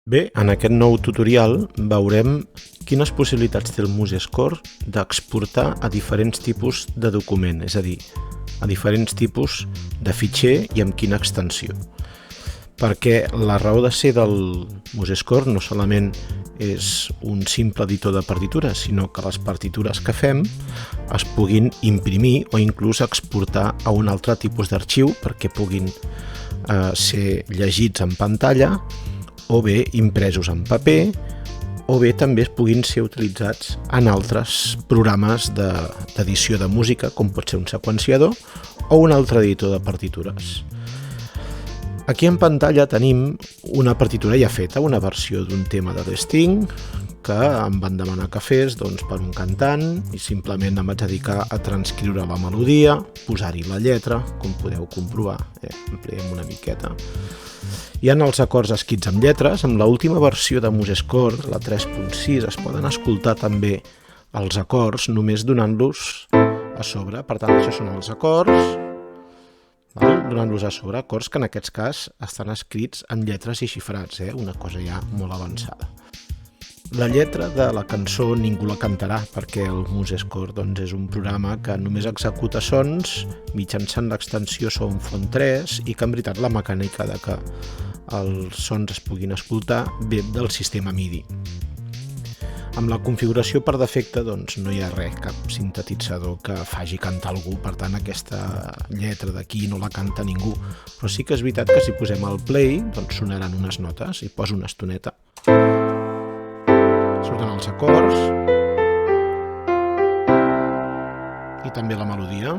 Bé, en aquest nou tutorial veurem quines possibilitats té el MuseScore d'exportar a diferents tipus de document, és a dir, a diferents tipus de fitxer i amb quina extensió. Perquè la raó de ser del MuseScore no solament és un simple editor de partitures, sinó que les partitures que fem es puguin imprimir o inclús exportar a un altre tipus d'arxiu perquè puguin ser llegits en pantalla o bé impresos en paper, o bé també puguin ser utilitzats en altres programes d'edició de música, com pot ser un seqüenciador o un altre editor de partitures. Aquí en pantalla tenim una partitura ja feta, una versió d'un tema de Sting, que em van demanar que fes per un cantant i simplement em vaig dedicar a transcriure la melodia, posar-hi la lletra, com podeu comprovar, ampliem una miqueta. Hi ha els acords escrits amb lletres. Amb l'última versió de MuseScore, la 3.6, es poden escoltar també els acords només donant-los a sobre. Per tant, això són els acords, donant-los a sobre, acords que en aquest cas estan escrits amb lletres i xifrats, una cosa ja molt avançada. La lletra de la cançó ningú la cantarà perquè el MuseScore és un programa que només executa sons mitjançant l'extensió Soundfont 3 i que en veritat la mecànica de que els sons es puguin escoltar ve del sistema MIDI. Amb la configuració per defecte no hi ha res, cap sintetitzador que faci cantar algú, per tant aquesta lletra d'aquí no la canta ningú, però sí que és veritat que si posem el play sonaran unes notes i poso una estoneta. Surten els acords i també la melodia.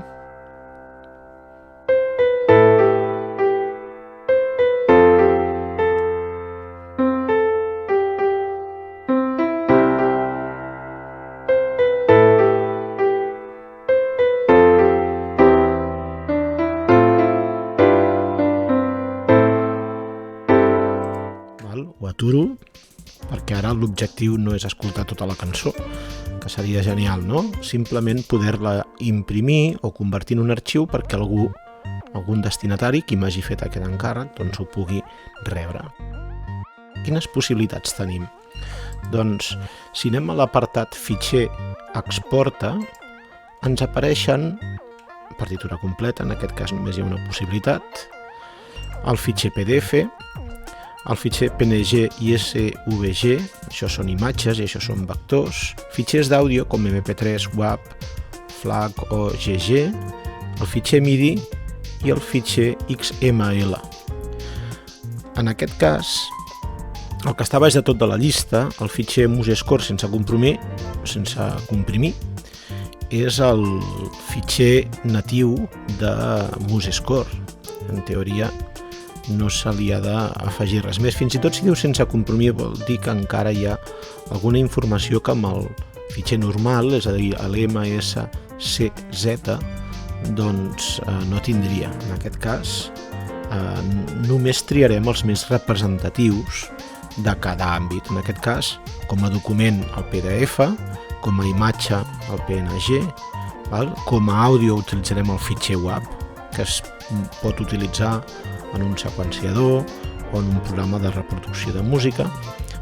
Ho aturo, perquè ara l'objectiu no és escoltar tota la cançó, que seria genial, no? Simplement poder-la imprimir o convertir en un arxiu perquè algun destinatari que m'hagi fet aquest encàrrec ho pugui rebre. Quines possibilitats tenim? Si anem a l'apartat fitxer exporta, ens apareixen partitura completa, en aquest cas només hi ha una possibilitat, el fitxer PDF, el fitxer PNG i SVG, això són imatges i això són vectors, fitxers d'àudio com MP3, WAV, FLAC o GG, el fitxer MIDI i el fitxer XML. En aquest cas, el que està a baix de tot de la llista, el fitxer MuseScore sense comprimir, és el fitxer natiu de MuseScore. En teoria, no se li ha d'afegir res més. Fins i tot si diu sense comprimir vol dir que encara hi ha alguna informació que amb el fitxer normal, és a dir, l'MSCZ, no tindria. En aquest cas, només triarem els més representatius de cada àmbit. En aquest cas, com a document el PDF, com a imatge el PNG, com a àudio utilitzarem el fitxer WAV, que es pot utilitzar en un seqüenciador o en un programa de reproducció de música,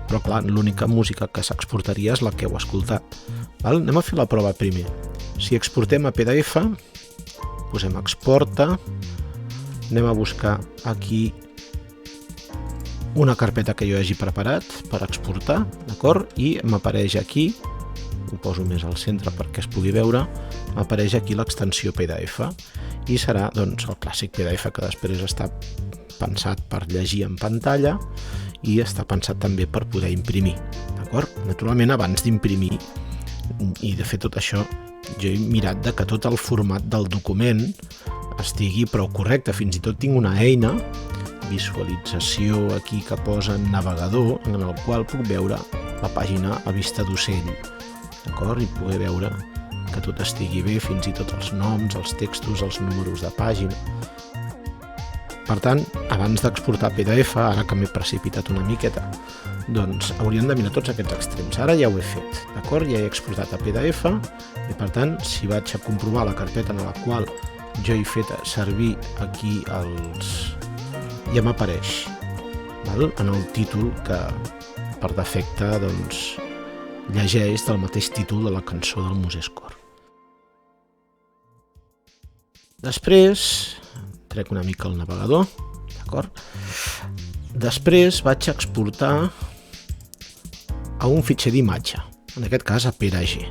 però clar, l'única música que s'exportaria és la que heu escoltat. Anem a fer la prova primer. Si exportem a PDF, posem exporta, anem a buscar aquí una carpeta que jo hagi preparat per exportar, d'acord? I m'apareix aquí, ho poso més al centre perquè es pugui veure, m'apareix aquí l'extensió PDF i serà el clàssic PDF que després està pensat per llegir en pantalla i està pensat també per poder imprimir, d'acord? Naturalment, abans d'imprimir i de fer tot això, jo he mirat que tot el format del document estigui prou correcte. Fins i tot tinc una eina, visualització aquí que posa navegador, en el qual puc veure la pàgina a vista d'ocell, d'acord? I poder veure que tot estigui bé, fins i tot els noms, els textos, els números de pàgina. Per tant, abans d'exportar PDF, ara que m'he precipitat una miqueta, hauríem de mirar tots aquests extrems. Ara ja ho he fet, d'acord? Ja he exportat a PDF i per tant, si vaig a comprovar la carpeta en la qual jo he fet servir aquí ja m'apareix en el títol que per defecte llegeix del mateix títol de la cançó del MuseScore. Després, trec una mica el navegador, d'acord? Després vaig exportar a un fitxer d'imatge, en aquest cas a PNG.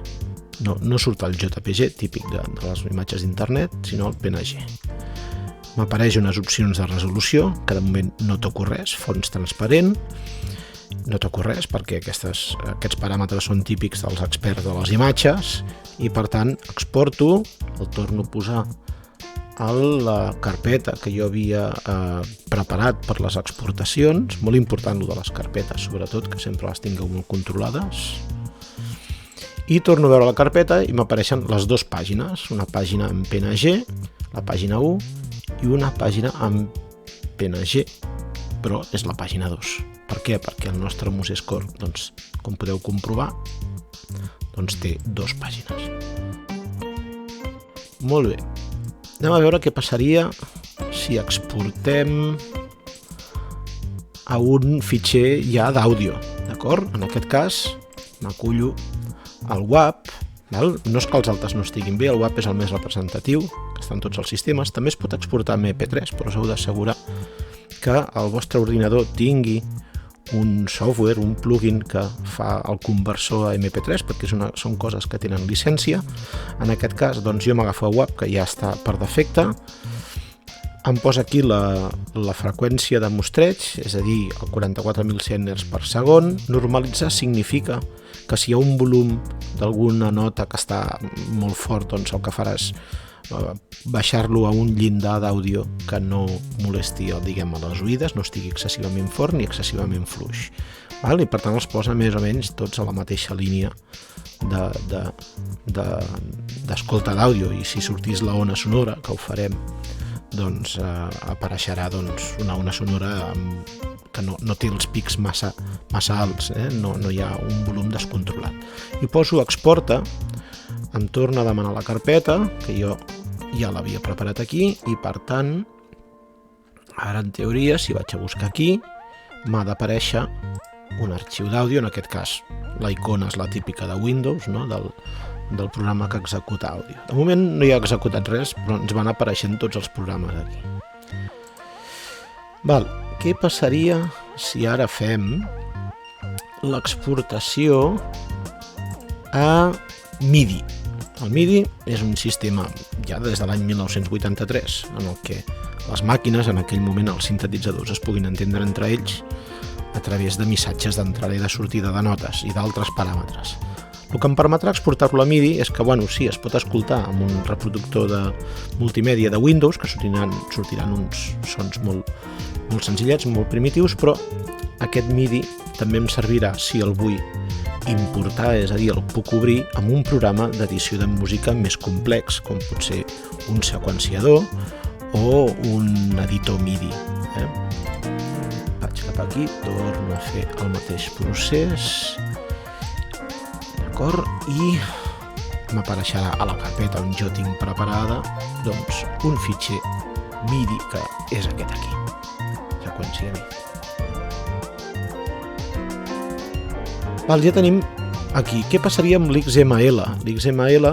No surt el JPG, típic de les imatges d'internet, sinó el PNG. M'apareix unes opcions de resolució, que de moment no toco res, fons transparent, no toco res perquè aquests paràmetres són típics dels experts de les imatges i per tant exporto, el torno a posar a la carpeta que jo havia preparat per les exportacions, molt important lo de les carpetes, sobretot que sempre les tingueu molt controlades, i torno a veure la carpeta i m'apareixen les dues pàgines, una pàgina en PNG, la pàgina 1, i una pàgina en PNG, però és la pàgina 2. Per què? Perquè el nostre MuseScore, com podeu comprovar, té dues pàgines. Molt bé. Anem a veure què passaria si exportem a un fitxer ja d'àudio, d'acord? En aquest cas, m'acullo al WAP, no és que els altres no estiguin bé, el WAP és el més representatiu, que estan tots els sistemes, també es pot exportar amb MP3, però us heu d'assegurar que el vostre ordinador tingui un software, un plugin que fa el conversor a MP3, perquè són coses que tenen llicència. En aquest cas, jo m'agafo a WAP, que ja està per defecte, em posa aquí la freqüència de mostreig, és a dir, el 44.100 Hz per segon. Normalitzar significa que si hi ha un volum d'alguna nota que està molt fort, el que faràs baixar-lo a un llindar d'àudio que no molesti, diguem, a les oïdes, no estigui excessivament fort ni excessivament fluix. I per tant els posa més o menys tots a la mateixa línia d'escolta d'àudio, i si sortís la ona sonora, que ho farem, apareixerà una ona sonora que no té els pics massa alts, no hi ha un volum descontrolat. I poso exporta, em torna a demanar la carpeta, que jo ja l'havia preparat aquí, i per tant, ara en teoria, si vaig a buscar aquí, m'ha d'aparèixer un arxiu d'àudio, en aquest cas la icona és la típica de Windows, del programa que executa àudio. De moment no hi ha executat res, però ens van apareixent tots els programes aquí. Què passaria si ara fem l'exportació a MIDI? El MIDI és un sistema ja des de l'any 1983 en el que les màquines, en aquell moment els sintetitzadors, es puguin entendre entre ells a través de missatges d'entrada i de sortida de notes i d'altres paràmetres. El que em permetrà exportar-lo a MIDI és que, sí, es pot escoltar amb un reproductor de multimèdia de Windows, que sortiran uns sons molt senzillets, molt primitius, però aquest MIDI també em servirà si el vull importar, és a dir, el puc obrir amb un programa d'edició de música més complex, com pot ser un seqüenciador o un editor MIDI. Vaig cap aquí, torno a fer el mateix procés, d'acord? I m'apareixerà a la carpeta on jo tinc preparada un fitxer MIDI, que és aquest aquí, seqüència MIDI. Ja tenim aquí. Què passaria amb l'XML? L'XML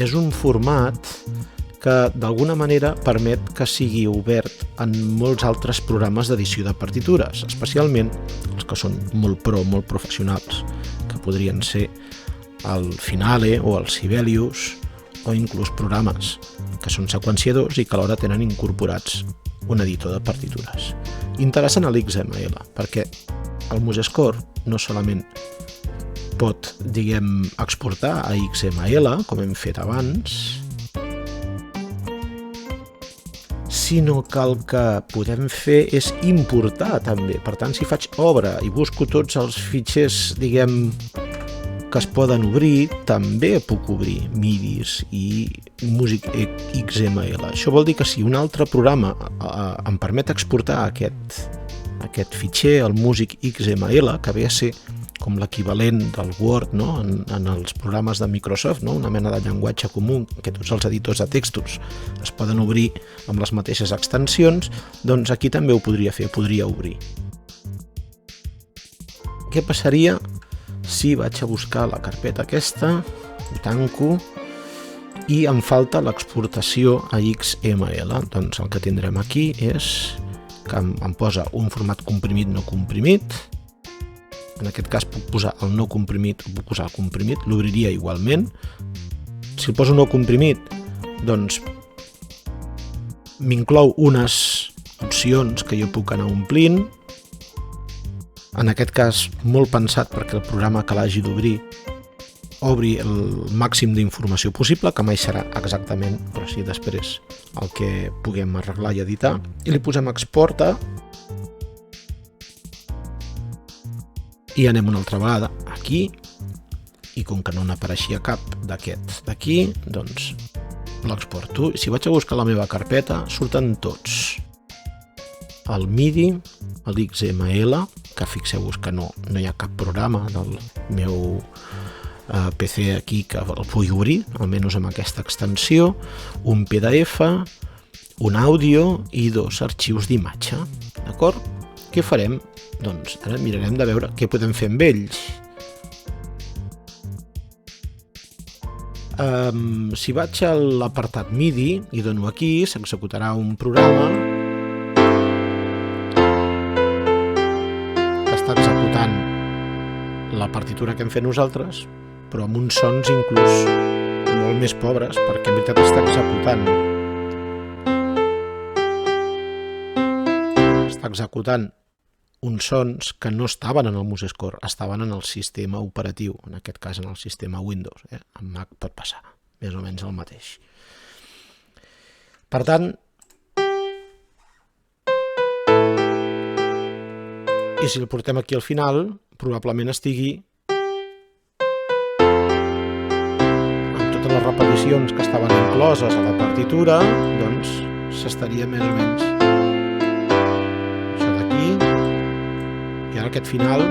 és un format que d'alguna manera permet que sigui obert en molts altres programes d'edició de partitures, especialment els que són molt professionals, que podrien ser el Finale o el Sibelius, o inclús programes que són seqüenciadors i que alhora tenen incorporats un editor de partitures. Interessant a l'XML, perquè el MuseScore no solament pot, exportar a XML, com hem fet abans, sinó que el que podem fer és importar també. Per tant, si faig obra i busco tots els fitxers, que es poden obrir, també puc obrir MIDIs i Music XML. Això vol dir que si un altre programa em permet exportar aquest fitxer, el Music XML, que ve a ser com l'equivalent del Word en els programes de Microsoft, una mena de llenguatge comú que tots els editors de textos es poden obrir amb les mateixes extensions, doncs aquí també ho podria fer, podria obrir. què passaria si vaig a buscar la carpeta aquesta, ho tanco, i em falta l'exportació a XML? Doncs el que tindrem aquí és que em posa un format comprimit no comprimit. En aquest cas puc posar el no comprimit o puc posar el comprimit, l'obriria igualment. Si el poso no comprimit, doncs m'inclou unes opcions que jo puc anar omplint. En aquest cas, molt pensat perquè el programa que l'hagi d'obrir obri el màxim d'informació possible, que mai serà exactament, però sí després el que puguem arreglar i editar. I li posem exporta i anem una altra vegada aquí, i com que no n'apareixia cap d'aquests d'aquí, doncs l'exporto. I si vaig a buscar la meva carpeta, surten tots. El MIDI, l'XML, que fixeu-vos que no hi ha cap programa del meu PC aquí que el pugui obrir, almenys amb aquesta extensió, un PDF, un àudio i 2 arxius d'imatge. D'acord? Què farem? Doncs ara mirarem de veure què podem fer amb ells. Si vaig a l'apartat MIDI i dono aquí, s'executarà un programa que està executant la partitura que hem fet nosaltres, però amb uns sons inclús molt més pobres, perquè en veritat està executant uns sons que no estaven en el MuseScore, estaven en el sistema operatiu, en aquest cas en el sistema Windows. En Mac pot passar, més o menys el mateix. Per tant, i si el portem aquí al final, probablement estigui les repeticions que estaven incloses a la partitura, doncs s'estaria més o menys això d'aquí, i ara aquest final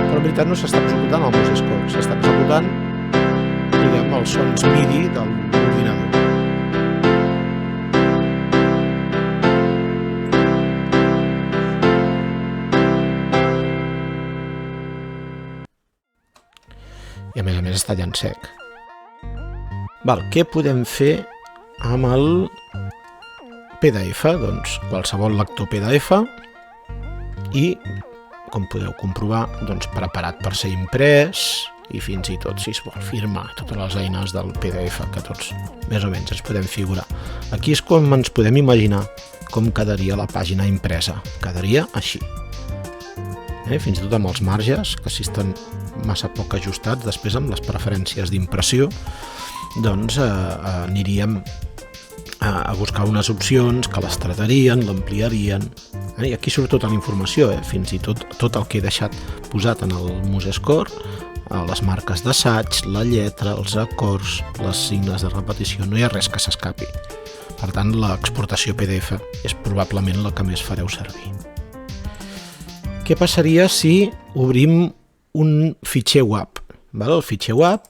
però en veritat no s'està executant el MuseScore, s'està executant, diguem, els sons MIDI de l'ordinador. I a més està allà en sec. Què podem fer amb el PDF? Doncs qualsevol lector PDF i, com podeu comprovar, preparat per ser imprès i fins i tot, si es vol, firmar totes les eines del PDF que tots més o menys ens podem figurar. Aquí és com ens podem imaginar com quedaria la pàgina impresa. Quedaria així. Fins i tot amb els marges, que si estan massa poc ajustats, després amb les preferències d'impressió, doncs aniríem a buscar unes opcions que les tratarien, l'ampliarien, i aquí surt tota la informació, fins i tot el que he deixat posat en el MuseScore, les marques d'assaig, la lletra, els acords, les signes de repetició, no hi ha res que s'escapi. Per tant, l'exportació PDF és probablement la que més fareu servir. Què passaria si obrim un fitxer WAV? El fitxer WAV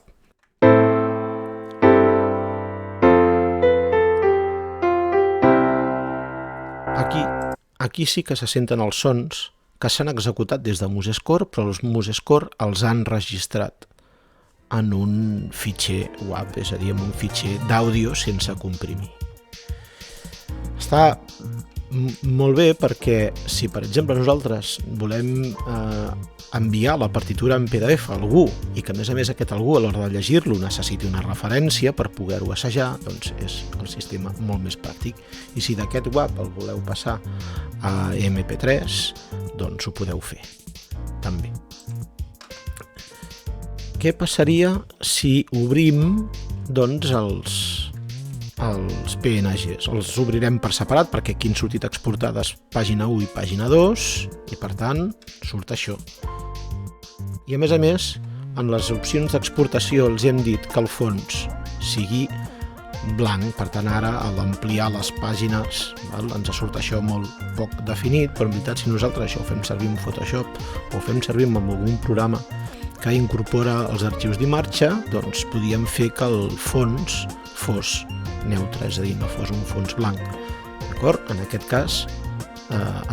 aquí sí que se senten els sons que s'han executat des de MuseScore, però els MuseScore els han registrat en un fitxer WAV, és a dir, en un fitxer d'àudio sense comprimir. Està molt bé perquè si, per exemple, nosaltres volem enviar la partitura en PDF a algú i que, a més aquest algú, a l'hora de llegir-lo, necessiti una referència per poder-ho assajar, doncs és el sistema molt més pràctic. I si d'aquest WAV el voleu passar a MP3, doncs ho podeu fer, també. Què passaria si obrim, doncs, els PNGs? Els obrirem per separat perquè aquí han sortit exportades pàgina 1 i pàgina 2 i per tant surt això. I a més, en les opcions d'exportació els hem dit que el fons sigui blanc, per tant ara a l'ampliar les pàgines ens surt això molt poc definit, però en veritat si nosaltres això ho fem servir amb Photoshop o ho fem servir amb algun programa que incorpora els arxius d'imatge, doncs podíem fer que el fons fos neutre, és a dir, no fos un fons blanc. D'acord? En aquest cas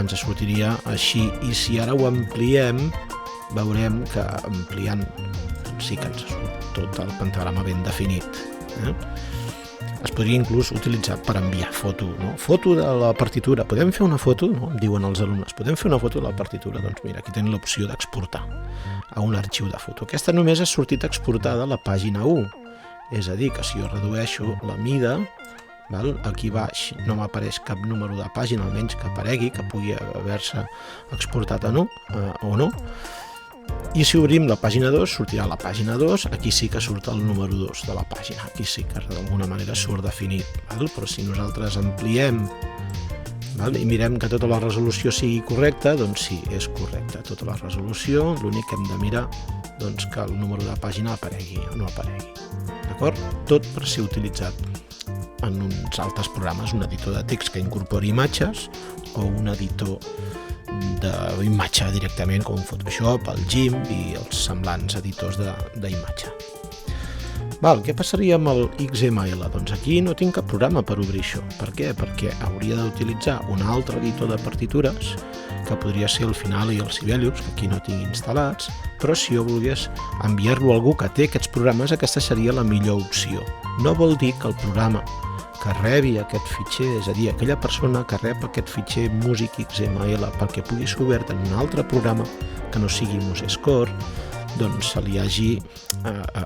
ens sortiria així, i si ara ho ampliem veurem que ampliant sí que ens surt tot el pentagrama ben definit. Es podria inclús utilitzar per enviar foto, no? Foto de la partitura. Podem fer una foto? No? Em diuen els alumnes. Podem fer una foto de la partitura? Doncs mira, aquí tenen l'opció d'exportar a un arxiu de foto. Aquesta només ha sortit exportada a la pàgina 1. És a dir, que si jo redueixo la mida, aquí baix no m'apareix cap número de pàgina, almenys que aparegui, que pugui haver-se exportat o no. I si obrim la pàgina 2, sortirà la pàgina 2, aquí sí que surt el número 2 de la pàgina, aquí sí que d'alguna manera surt definit, però si nosaltres ampliem i mirem que tota la resolució sigui correcta, doncs sí, és correcta tota la resolució, l'únic que hem de mirar que el número de pàgina aparegui o no aparegui, d'acord? Tot per ser utilitzat en uns altres programes, un editor de text que incorpori imatges o un editor d'imatge directament com Photoshop, el GIMP i els semblants editors d'imatge. Què passaria amb el XML? Doncs aquí no tinc cap programa per obrir això. Per què? Perquè hauria d'utilitzar un altre editor de partitures, que podria ser el Finale i el Sibelius, que aquí no tinc instal·lats, però si jo volgués enviar-lo a algú que té aquests programes, aquesta seria la millor opció. No vol dir que el programa que rebi aquest fitxer, és a dir, aquella persona que rep aquest fitxer Music XML perquè pugui ser obert en un altre programa que no sigui MuseScore, doncs se li hagi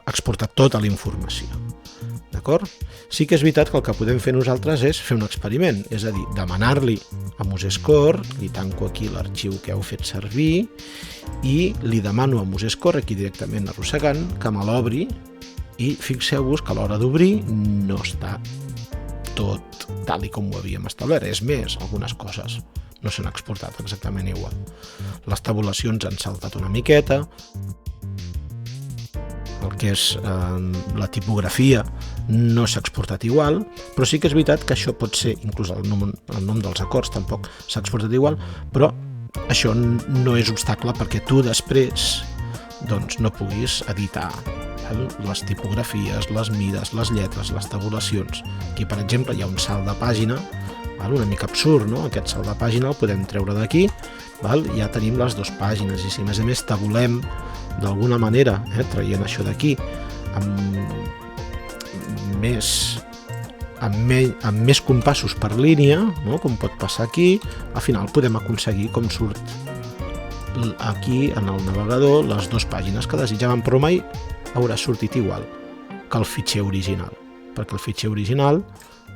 exportat tota la informació. D'acord? Sí que és veritat que el que podem fer nosaltres és fer un experiment, és a dir, demanar-li a MuseScore, li tanco aquí l'arxiu que heu fet servir i li demano a MuseScore, aquí directament arrossegant, que me l'obri i fixeu-vos que a l'hora d'obrir no està tot tal com ho havíem establert. És més, algunes coses no s'han exportat exactament igual. Les tabulacions han saltat una miqueta, el que és la tipografia no s'ha exportat igual, però sí que és veritat que això pot ser, inclús el nom dels acords tampoc s'ha exportat igual, però això no és obstacle perquè tu després no puguis editar les tipografies, les mides, les lletres, les tabulacions. Aquí, per exemple, hi ha un salt de pàgina, una mica absurd, no? Aquest salt de pàgina el podem treure d'aquí, ja tenim les dues pàgines, i si a més tabulem d'alguna manera, traient això d'aquí, amb més compassos per línia, com pot passar aquí, al final podem aconseguir com surt aquí en el navegador les dues pàgines que desitjaven, però mai haurà sortit igual que el fitxer original, perquè el fitxer original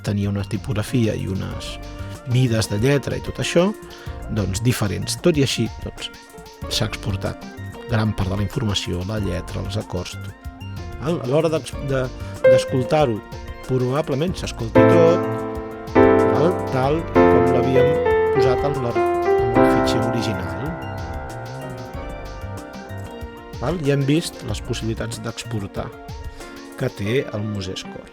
tenia una tipografia i unes mides de lletra i tot això diferents. Tot i així s'ha exportat gran part de la informació, la lletra, els acords. A l'hora d'escoltar-ho, probablement s'escolti tot tal com l'havíem posat en el fitxer original. Ja hem vist les possibilitats d'exportar que té el MuseScore.